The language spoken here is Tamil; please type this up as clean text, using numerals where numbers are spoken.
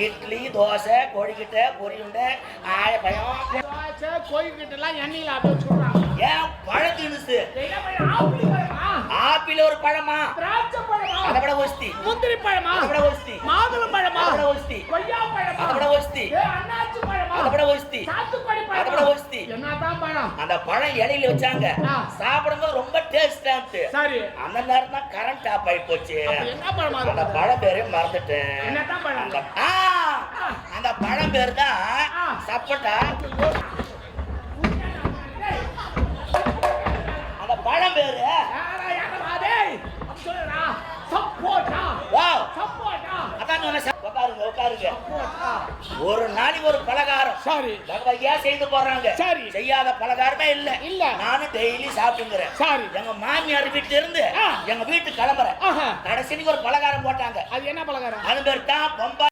இட்லி தோசை கோழிக்கிட்ட பொரியுண்டை ஆயப்பயம் தோசை கோழிக்கிட்ட எல்லாம் எண்ணெயில அப்படியே சொல்றாங்க. ஏன் பழம் தினுசு என்ன பழம்? ஆப்பிள் பழமா? ஆப்பிள் ஒரு பழமா? திராட்சை பழமா? அதை விட ஒஸ்தி. முந்திரி பழமா? அதை விட ஒஸ்தி. மாதுளம் பழமா? அதை விட ஒஸ்தி. கொய்யா பழமா? அதை விட ஒஸ்தி. அன்னாச்சி பழமா? அதை விட ஒஸ்தி. சாத்துக்குடி அதை விட பழமா? ஒஸ்தி. என்னதான் பழம்? அந்த பழம் இலையில வச்சாங்க சாப்பிடும்போது ரொம்ப டேஸ்டா இருந்துச்சு. சரி. அந்த நேரம் தான் கரண்ட் ஆஃப் ஆகி போச்சு. என்ன பழமா? அந்த பழம் பேரே மறந்துட்டேன். என்னதான் பழம்? அந்த பழம் பேர் தான் சப்போட்டா. அந்த பழம் பேரு உட்காருங்க. ஒரு நாளைக்கு ஒரு பலகாரம் சரி வகையா செய்து போடுறாங்க. சரி. செய்யாத பலகாரமே இல்ல. இல்ல. நானும் டெய்லி சாப்பிட்டுங்கிறேன். சரி. எங்க மாமியார் வீட்டுல இருந்து எங்க வீட்டுக்கு கிளம்புறேன். கடைசிக்கு ஒரு பலகாரம் போட்டாங்க. அது என்ன பலகாரம்? அது பேர் தான் பொம்பா.